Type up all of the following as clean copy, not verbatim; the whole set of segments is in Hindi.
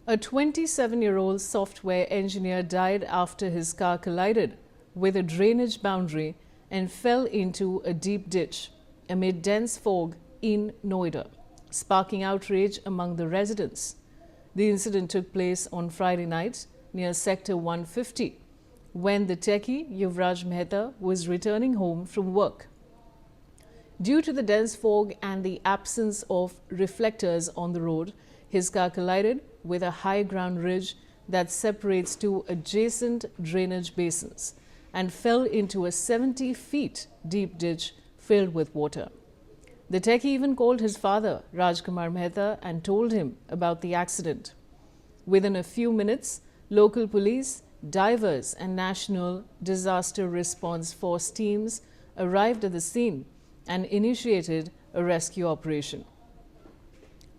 A 27-year-old software engineer died after his car collided with a drainage boundary and fell into a deep ditch amid dense fog in Noida, sparking outrage among the residents. The incident took place on Friday night near Sector 150 when the techie Yuvraj Mehta was returning home from work. Due to the dense fog and the absence of reflectors on the road, his car collided with a high ground ridge that separates two adjacent drainage basins and fell into a 70 feet deep ditch filled with water. The techie even called his father, Rajkumar Mehta, and told him about the accident. Within a few minutes, local police, divers and National Disaster Response Force teams arrived at the scene and initiated a rescue operation.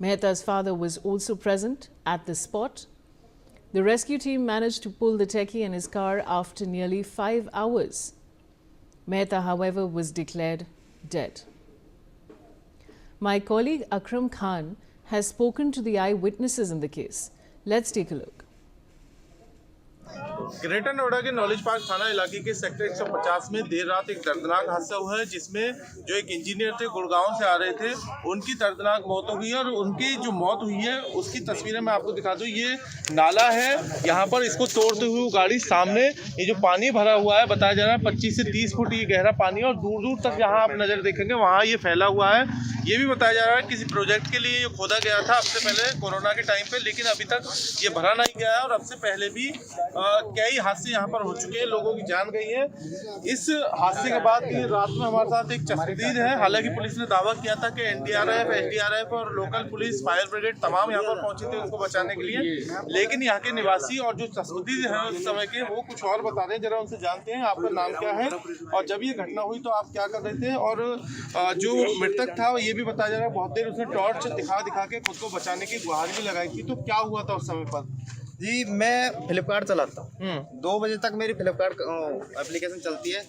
Mehta's father was also present at the spot. The rescue team managed to pull the techie and his car after nearly 5 hours. Mehta, however, was declared dead. My colleague Akram Khan has spoken to the eyewitnesses in the case. Let's take a look. Greater Noida के नॉलेज पार्क थाना इलाके के सेक्टर 150 में देर रात एक दर्दनाक हादसा हुआ है, जिसमें जो एक इंजीनियर थे गुड़गांव से आ रहे थे, उनकी दर्दनाक मौत हो गई है। और उनकी जो मौत हुई है उसकी तस्वीरें मैं आपको दिखा दूं। ये नाला है, यहाँ पर इसको तोड़ते हुए गाड़ी सामने, ये जो पानी भरा हुआ है बताया जा रहा है 25 से 30 फुट ये गहरा पानी है और दूर दूर तक जहाँ आप नज़र देखेंगे वहाँ ये फैला हुआ है। ये भी बताया जा रहा है किसी प्रोजेक्ट के लिए ये खोदा गया था अब से पहले कोरोना के टाइम पे, लेकिन अभी तक ये भरा नहीं गया है और अब से पहले भी कई हादसे यहाँ पर हो चुके हैं, लोगों की जान गई है। इस हादसे के बाद ये रात में हमारे साथ एक चश्मदीद है। हालांकि पुलिस ने दावा किया था कि एनडीआरएफ और लोकल पुलिस, फायर ब्रिगेड तमाम यहाँ पर पहुंचे थे उसको बचाने के लिए, लेकिन यहाँ के निवासी और जो चश्मदीद है उस समय के, वो कुछ और बता रहे हैं। जरा उनसे जानते हैं आपका नाम क्या है और जब ये घटना हुई तो आप क्या कर रहे थे। और जो मृतक था ये भी बताया जा रहा है बहुत देर उसने टॉर्च दिखा के खुद को बचाने की गुहार भी लगाई थी। तो क्या हुआ था उस समय पर? जी, मैं फ्लिपकार्ट चलाता हूँ। 2 बजे तक मेरी फ्लिपकार्ट एप्लीकेशन चलती है,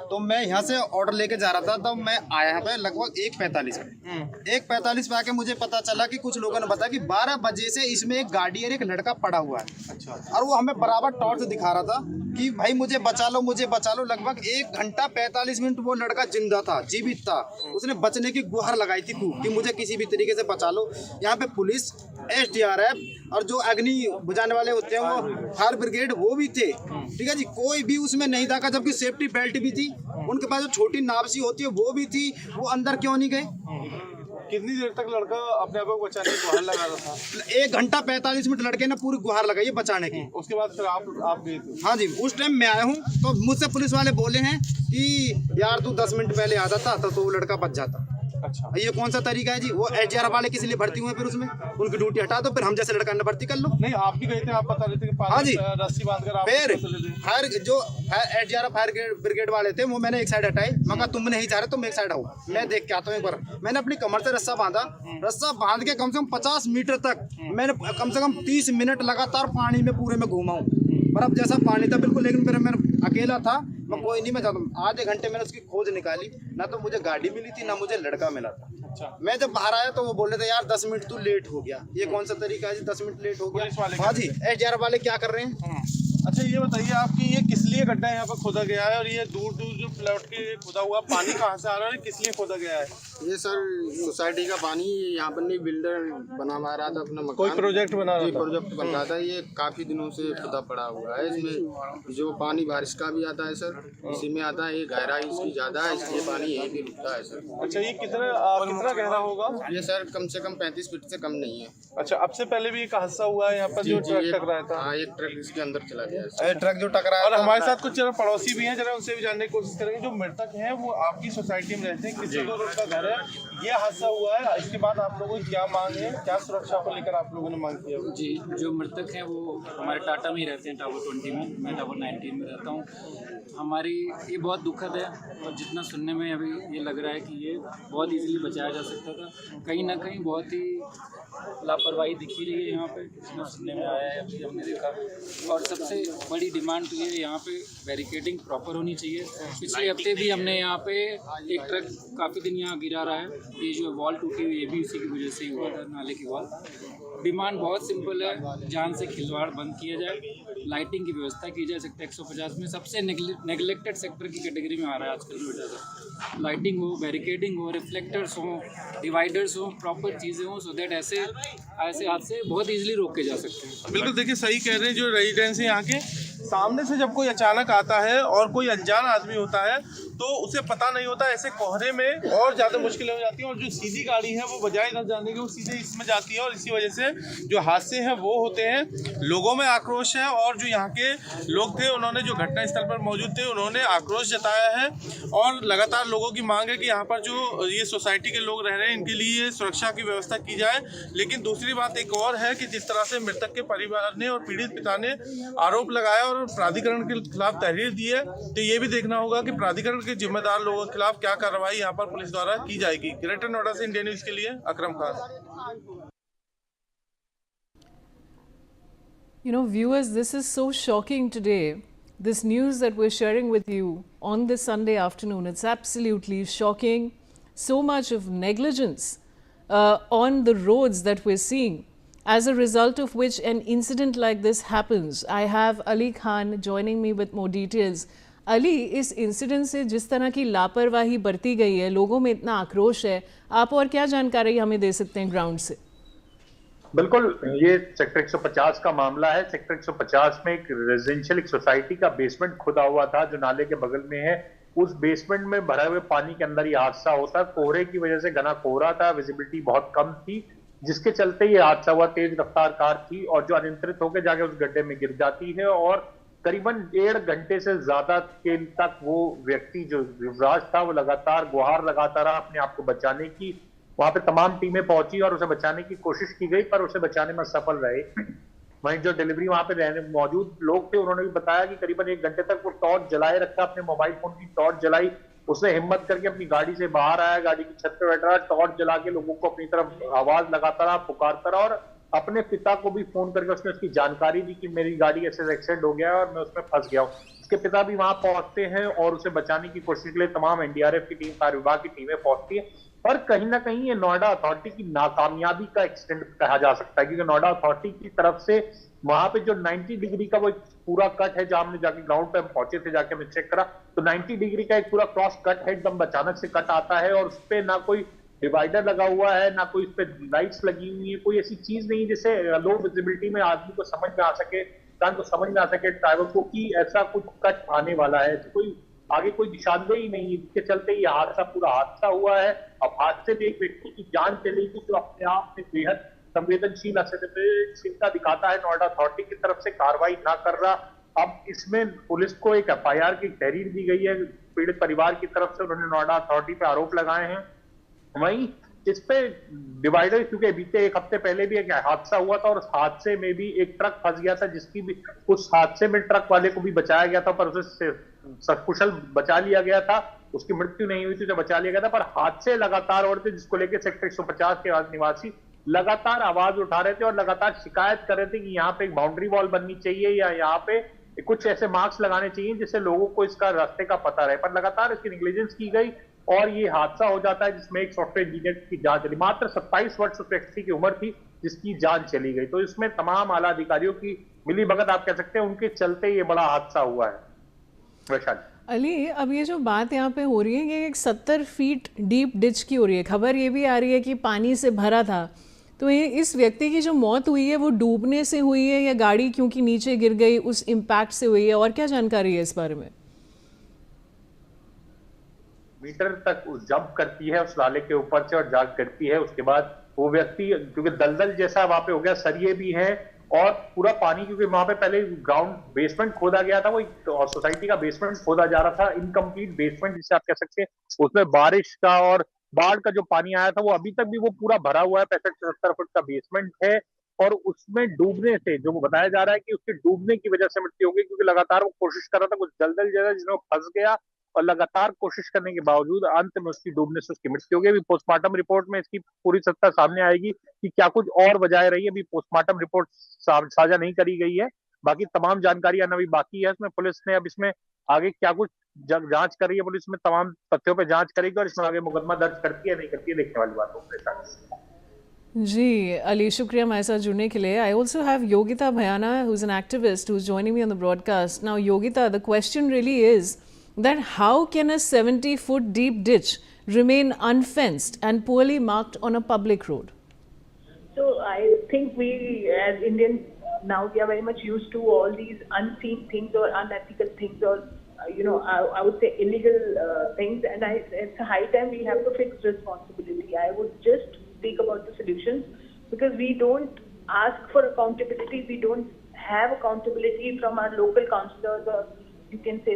तो मैं यहाँ से ऑर्डर लेके जा रहा था। तब मैं आया यहाँ पे लगभग 1:45 पे 1:45 पे आके मुझे पता चला कि कुछ लोगों ने बताया कि 12 बजे से इसमें एक गाड़ी और एक लड़का पड़ा हुआ है। अच्छा। और वो हमें बराबर टॉर्च दिखा रहा था कि भाई मुझे बचा लो, मुझे बचा लो। लगभग 1 घंटा 45 मिनट वो लड़का जिंदा था, जीवित था। उसने बचने की गुहार लगाई थी खूब कि मुझे किसी भी तरीके से बचा लो। यहाँ पे पुलिस, एसडीआरएफ और जो अग्नि बुझाने वाले होते हैं वो फायर ब्रिगेड वो भी थे। ठीक है जी, कोई भी उसमें नहीं था, जबकि सेफ्टी बेल्ट भी थी। उनके पास जो छोटी नाव सी होती है वो भी थी। वो अंदर क्यों नहीं गए? कितनी देर तक लड़का अपने आप को बचाने की गुहार लगा रहा था? 1 घंटा 45 मिनट लड़के ने पूरी गुहार लगाई है बचाने की। उसके बाद फिर आप गए थे? हाँ जी, उस टाइम मैं आया हूँ तो मुझसे पुलिस वाले बोले हैं कि यार तू 10 मिनट पहले आता था तो वो लड़का बच जाता। अच्छा, ये कौन सा तरीका है जी? वो एसडीआरएफ वाले किस लिए भर्ती हुए फिर उसमें? उनकी ड्यूटी हटा दो, फिर हम जैसे लड़का ने भर्ती कर लो। नहीं आप भी गए थे, आप बता रहे थे कि हाँ जी, रस्सी बांधकर आप फिर फायर जो एसडीआरएफ फायर ब्रिगेड वाले थे वो मैंने एक साइड हटाए। मगर तुम नहीं चाह रहे, तुम एक साइड आओ, मैं देख के आता हूँ एक बार। मैंने अपनी कमर से रस्सा बांधा, रस्सा बांध के कम से कम 50 मीटर तक मैंने कम से कम 30 मिनट लगातार पानी में पूरे में घूमा हूँ। बर्फ जैसा पानी था बिल्कुल, लेकिन फिर मैं अकेला था, मैं कोई नहीं, मैं जाता हूँ। आधे घंटे मैंने उसकी खोज निकाली, ना तो मुझे गाड़ी मिली थी ना मुझे लड़का मिला था। अच्छा। मैं जब बाहर आया तो वो बोल रहे थे यार 10 मिनट तू लेट हो गया। ये कौन सा तरीका है जी, 10 मिनट लेट हो गया? हाँ जी, एसडीआरएफ वाले क्या कर रहे हैं? अच्छा, ये बताइए आपकी ये किस लिए गड्ढा यहाँ पर खोदा गया है और ये दूर दूर जो प्लॉट के खोदा हुआ पानी कहाँ से आ रहा है, किस लिए खोदा गया है? ये सर सोसाइटी का पानी यहाँ पर नहीं, बिल्डर बना रहा था अपना मकान, कोई प्रोजेक्ट बना रहा था? प्रोजेक्ट बन रहा था। ये काफी दिनों से खुदा पड़ा हुआ है। इसमें जो पानी बारिश का भी आता है सर, इसी में आता है। ये गहराई इसकी ज्यादा है, इसलिए पानी यहीं पे रुकता है सर। अच्छा, ये कितना गहरा होगा? ये सर कम से कम 35 फीट से कम नहीं है। अच्छा, अब से पहले भी एक हादसा हुआ है यहाँ पर जो ट्रक टकराया था? हाँ, एक ट्रक इसके अंदर चला गया। ट्रक जो टकराया। और हमारे साथ कुछ जरा पड़ोसी भी हैं, जरा उनसे भी जानने की कोशिश करेंगे। जो मृतक हैं वो आपकी सोसाइटी में रहते हैं, किसी को उनका घर है, ये हादसा हुआ है, इसके बाद आप लोगों की क्या मांग है, क्या सुरक्षा को लेकर आप लोगों ने मांग किया? जी, जो मृतक हैं वो हमारे टाटा में ही रहते हैं, टावर 20 में, मैं टावर 19 में रहता हूँ। हमारी ये बहुत दुखद है और जितना सुनने में अभी ये लग रहा है कि ये बहुत इजीली बचाया जा सकता था। कहीं ना कहीं बहुत ही लापरवाही दिखी रही है यहाँ पे, जितना सुनने में आया है, अभी हमने देखा। और सबसे बड़ी डिमांड तो ये यहाँ पे बैरिकेडिंग प्रॉपर होनी चाहिए। पिछले पिछले हफ्ते भी हमने यहाँ पे एक ट्रक काफ़ी दिन यहाँ गिरा रहा है। ये जो वॉल टूटी हुई है भी उसी की वजह से ही हुआ था, नाले की वॉल। डिमांड बहुत सिंपल है, जान से खिलवाड़ बंद किया जाए, लाइटिंग की व्यवस्था की जाए। सेक्टर 150 में सबसे नेगलेक्टेड सेक्टर की कैटेगरी में आ रहा है आजकल जो ज़्यादा। लाइटिंग हो, बैरिकेडिंग हो, रिफ्लेक्टर्स हो, डिवाइडर्स हो, प्रॉपर चीज़ें हों, सो दैट ऐसे हादसे बहुत ईजिली रोके जा सकते हैं। बिल्कुल, देखिए सही कह रहे हैं। जो रेजिडेंस है यहाँ के, सामने से जब कोई अचानक आता है और कोई अनजान आदमी होता है तो उसे पता नहीं होता, ऐसे कोहरे में और ज़्यादा मुश्किलें हो जाती हैं। और जो सीधी गाड़ी है वो बजाय इधर जाने के वो सीधे इसमें जाती है और इसी वजह से जो हादसे हैं वो होते हैं। लोगों में आक्रोश है और जो यहाँ के लोग थे उन्होंने, जो घटनास्थल पर मौजूद थे, उन्होंने आक्रोश जताया है। और लगातार लोगों की मांग है कि यहाँ पर जो ये सोसाइटी के लोग रह रहे हैं इनके लिए सुरक्षा की व्यवस्था की जाए। लेकिन दूसरी बात एक और है कि जिस तरह से मृतक के परिवार ने और पीड़ित पिता ने आरोप लगाया और प्राधिकरण के खिलाफ तहरीर दी है, तो ये भी देखना होगा कि प्राधिकरण के जिम्मेदार लोगों के खिलाफ क्या कार्रवाई यहाँ पर पुलिस द्वारा की जाएगी। ग्रेटर नोएडा से इंडिया न्यूज के लिए Akram Khan. You know, viewers, this is so shocking today. This news that we're sharing with you on this Sunday afternoon, it's absolutely shocking. So much of negligence on the roads that we're seeing, as a result of which an incident like this happens. I have Ali Khan joining me with more details. Ali, इस इंसिडेंट से जिस तरह की लापरवाही बरती गई है, लोगों में इतना आक्रोश है, आप और क्या जानकारी हमें दे सकते हैं ग्राउंड से? बिल्कुल, ये सेक्टर 150 का मामला है। सेक्टर 150 में एक रेजिडेंशियल एक सोसाइटी का बेसमेंट खुदा हुआ था जो नाले के बगल में है। उस बेसमेंट में भरे हुए पानी के अंदर ये हादसा होता। कोहरे की वजह से घना कोहरा था, विजिबिलिटी बहुत कम थी, जिसके चलते ये हादसा हुआ। तेज रफ्तार कार थी और जो अनियंत्रित होकर जाके उस गड्ढे में गिर जाती है और करीबन 1.5 घंटे से ज्यादा के तक वो व्यक्ति जो युवराज था वो लगातार गुहार लगाता रहा अपने आप को बचाने की। वहां पे तमाम टीमें पहुंची और उसे बचाने की कोशिश की गई पर उसे बचाने में सफल रहे। वहीं जो डिलीवरी वहां पे रहने मौजूद लोग थे उन्होंने भी बताया कि करीबन 1 घंटे तक वो टॉर्च जलाए रखा, अपने मोबाइल फोन की टॉर्च जलाई। उसने हिम्मत करके अपनी गाड़ी से बाहर आया, गाड़ी की छत पे बैठ रहा, टॉर्च जला के लोगों को अपनी तरफ आवाज लगाता रहा, पुकारता रहा और अपने पिता को भी फोन करके उसने उसकी जानकारी दी कि मेरी गाड़ी ऐसे एक्सीडेंट हो गया है और मैं उसमें फंस गया हूँ। उसके पिता भी वहां पहुंचते हैं और उसे बचाने की कोशिश के लिए तमाम एनडीआरएफ की टीम, फायर विभाग की टीमें पहुंचती है। पर कहीं ना कहीं ये नोएडा अथॉरिटी की नाकामयाबी का एक्सटेंड कहा जा सकता है, क्योंकि नोएडा अथॉरिटी की तरफ से वहां पे जो 90 डिग्री का वो एक पूरा कट है, जहां हमने जाके ग्राउंड पे हम पहुंचे थे, जाके हमने चेक करा तो 90 डिग्री का एक पूरा क्रॉस कट है, एकदम अचानक से कट आता है और उस पर ना कोई डिवाइडर लगा हुआ है, ना कोई उस पर लाइट्स लगी हुई है, कोई ऐसी चीज नहीं जिससे लो विजिबिलिटी में आदमी को समझ में आ सके, इंसान को समझ में आ सके ड्राइवर को कि ऐसा कुछ कट आने वाला है। तो कोई आगे कोई निशानदेही नहीं है, जिसके चलते ये हादसा पूरा हादसा हुआ है। अब हादसे में एक व्यक्ति की जान चली थी जो अपने आप में बेहद संवेदनशील असंवेदनशीलता दिखाता है, नोएडा अथॉरिटी की तरफ से कार्रवाई ना कर रहा। अब इसमें पुलिस को एक एफआईआर की तहरीर दी गई है पीड़ित परिवार की तरफ से, उन्होंने नोएडा अथॉरिटी पे आरोप लगाए हैं। वहीं इस पे डिवाइडर, क्योंकि बीते 1 हफ्ते पहले भी एक हादसा हुआ था और उस हादसे में भी एक ट्रक फंस गया था, जिसकी भी उस हादसे में ट्रक वाले को भी बचाया गया था पर उसे सकुशल बचा लिया गया था, उसकी मृत्यु नहीं हुई थी, उसे बचा लिया गया था। पर हादसे लगातार हो रहे थे, जिसको लेकर सेक्टर 150 के निवासी लगातार आवाज उठा रहे थे और लगातार शिकायत कर रहे थे कि यहाँ पे एक बाउंड्री वॉल बननी चाहिए या यहाँ पे कुछ ऐसे मार्क्स लगाने चाहिए जिससे लोगों को इसका रास्ते का पता रहे। पर लगातार इसकी नेग्लिजेंस की गई और ये हादसा हो जाता है जिसमें एक सॉफ्टवेयर इंजीनियर की जान चली। मात्र 27 वर्ष उस व्यक्ति की उम्र थी जिसकी जान चली गई। तो इसमें तमाम आला अधिकारियों की मिली भगत आप कह सकते हैं, उनके चलते ये बड़ा हादसा हुआ है। वैशाली अली, अब ये जो बात यहाँ पे हो रही है कि एक 70 फीट डीप डिच की हो रही है, खबर ये भी आ रही है कि पानी से भरा था, तो ये इस व्यक्ति की जो मौत हुई है वो डूबने से हुई है या गाड़ी क्योंकि नीचे गिर गई उस इम्पैक्ट से हुई है, और क्या जानकारी है इस बारे में? मीटर तक जंप करती है उस नाले के ऊपर से और जाग करती है। उसके बाद वो व्यक्ति, क्योंकि दलदल जैसा वहां पे हो गया, सरिये भी हैं और पूरा पानी, क्योंकि वहां पे पहले ग्राउंड बेसमेंट खोदा गया था, वो सोसाइटी का बेसमेंट खोदा जा रहा था, इनकम्प्लीट बेसमेंट जिसे आप कह सकते हैं। उसमें बारिश का और बाढ़ का जो पानी आया था वो अभी तक भी वो पूरा भरा हुआ है। 65 से 70 फुट का बेसमेंट है और उसमें डूबने से, जो बताया जा रहा है कि उसके डूबने की वजह से मृत्यु हो गई, क्योंकि लगातार वो कोशिश कर रहा था, कुछ दलदल जैसा जिसमें फंस गया और लगातार कोशिश करने के बावजूद अंत में उसकी डूबने से उसकी मृत्यु हो गई। अभी पोस्टमार्टम रिपोर्ट में इसकी पूरी सत्ता सामने आएगी कि क्या कुछ और वजह रही है। अभी पोस्टमार्टम रिपोर्ट साझा नहीं करी गई है, बाकी तमाम जानकारी आना भी बाकी है। इसमें पुलिस ने अब इसमें आगे क्या कुछ जांच कर रही है पुलिस, में तमाम तथ्यों पे जांच करेगी और इसमें आगे मुकदमा दर्ज करती है नहीं करती है देखने वाली बात होगी। जी अली, शुक्रिया हमारे साथ जुड़ने के लिए. I also have Yogita भयाना, who is an activist, who is joining me on the broadcast. Now Yogita, the question really is that how can a 70-foot deep ditch remain unfenced and poorly marked on a public road? So I think we as Indians now we are very much used to all these unseen things or unethical things or I would say illegal things, and it's a high time we have to fix responsibility. I would just speak about the solutions because we don't ask for accountability. We don't have accountability from our local councillors or you can say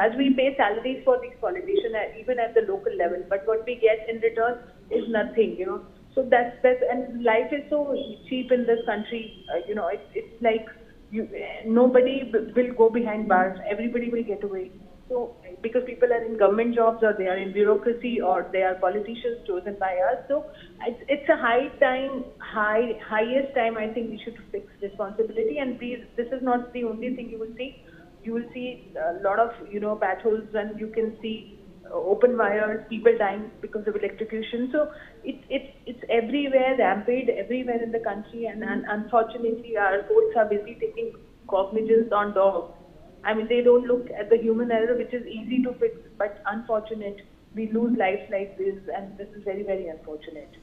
as we pay salaries for these politicians even at the local level, but what we get in return is nothing. So that's and life is so cheap in this country. It's like nobody will go behind bars. Everybody will get away. So because people are in government jobs or they are in bureaucracy or they are politicians chosen by us, so it's a highest time I think we should fix responsibility. And this is not the only thing you will see. You will see a lot of patch holes, and you can see open wires, people dying because of electrocution. So it's everywhere, rampant everywhere in the country, and unfortunately our courts are busy taking cognizance on dogs. I mean, they don't look at the human error, which is easy to fix, but unfortunate we lose lives like this, and this is very, very unfortunate.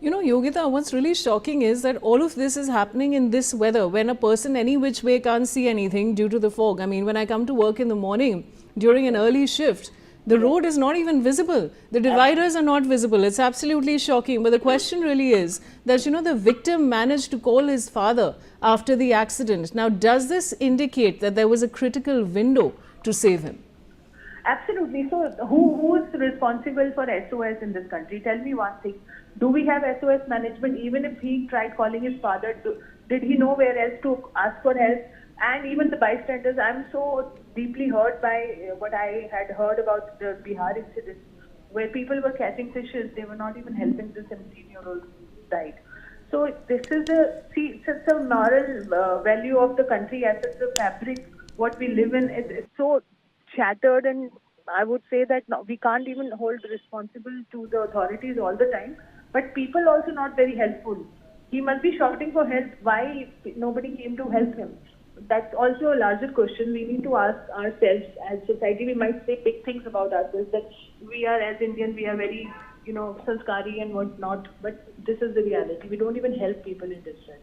Yogita, what's really shocking is that all of this is happening in this weather when a person any which way can't see anything due to the fog. I mean, when I come to work in the morning during an early shift, the road is not even visible. The dividers are not visible. It's absolutely shocking. But the question really is that, the victim managed to call his father after the accident. Now, does this indicate that there was a critical window to save him? Absolutely. So who is responsible for SOS in this country? Tell me one thing. Do we have SOS management? Even if he tried calling his father, did he know where else to ask for help? And even the bystanders, I'm so deeply hurt by what I had heard about the Bihar incident, where people were catching fishes. They were not even helping the 17-year-old died. So this is it's a moral value of the country as it's the fabric, what we live in. It's so shattered, and I would say that we can't even hold responsible to the authorities all the time, but people also not very helpful. He must be shouting for help. Why nobody came to help him? That's also a larger question we need to ask ourselves as society. We might say big things about ourselves, that we are, as Indian, we are very sanskari and whatnot, but this is the reality. We don't even help people in distress.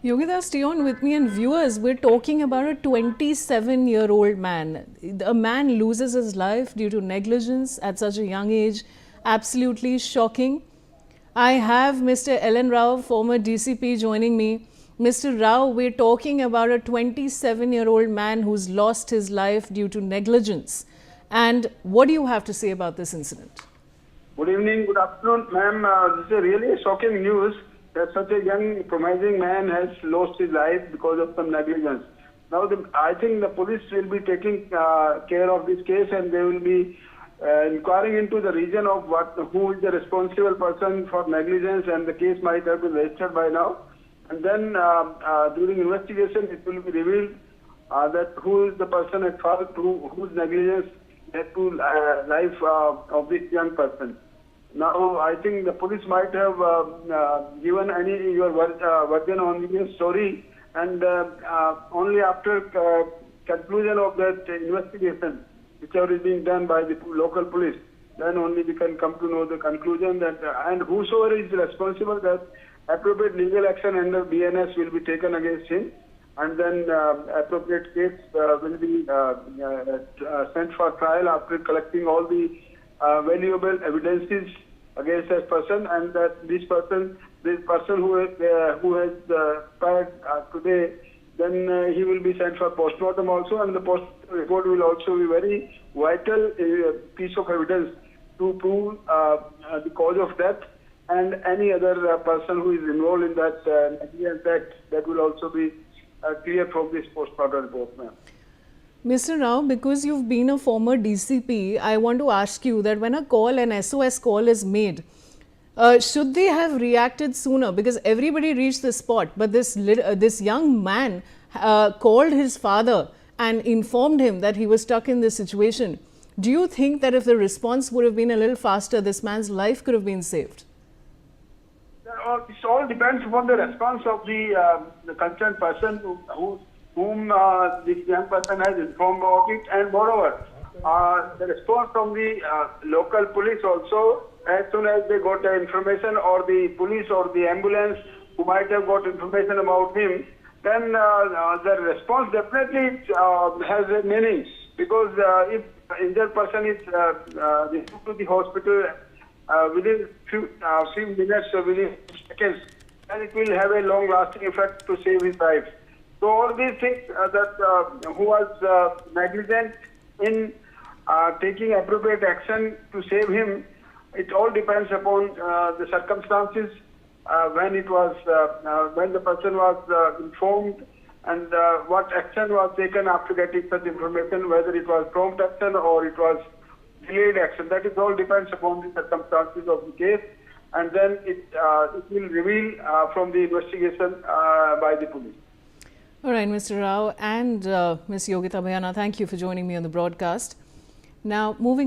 Yogita, stay on with me, and viewers, we're talking about a 27-year-old man. A man loses his life due to negligence at such a young age. Absolutely shocking. I have Mr. Ellen Rao, former DCP, joining me. Mr. Rao, we're talking about a 27-year-old man who's lost his life due to negligence. And what do you have to say about this incident? Good evening, good afternoon, ma'am. This is a really shocking news that such a young, promising man has lost his life because of some negligence. Now, I think the police will be taking care of this case, and they will be inquiring into the reason of who is the responsible person for negligence, and the case might have been registered by now. And then during investigation, it will be revealed that who is the person at fault, whose negligence led to life of this young person. Now, I think the police might have given your version on your story, and only after conclusion of that investigation, whichever is being done by the local police, then only we can come to know the conclusion that, and whosoever is responsible, that appropriate legal action under BNS will be taken against him, and then appropriate case will be sent for trial after collecting all the valuable evidences against that person, and that this person who has expired today, then he will be sent for postmortem also, and the post report will also be very vital piece of evidence to prove the cause of death, and any other person who is involved in that negligence act, that will also be clear from this postmortem report, ma'am. Mr. Rao, because you've been a former DCP, I want to ask you that when a call, an SOS call is made, should they have reacted sooner? Because everybody reached the spot, but this young man called his father and informed him that he was stuck in this situation. Do you think that if the response would have been a little faster, this man's life could have been saved? It all depends upon the response of the concerned person whom this young person has informed about it, and moreover, the response from the local police also, as soon as they got the information, or the police or the ambulance who might have got information about him, then the response definitely has a meaning, because if injured person is removed to the hospital within few minutes or within seconds, then it will have a long-lasting effect to save his life. So all these things who was negligent in taking appropriate action to save him, it all depends upon the circumstances when the person was informed, and what action was taken after getting such information, whether it was prompt action or it was delayed action. That is all depends upon the circumstances of the case, and then it will reveal from the investigation by the police. All right, Mr. Rao and Ms. Yogita Bhayana, thank you for joining me on the broadcast. Now, moving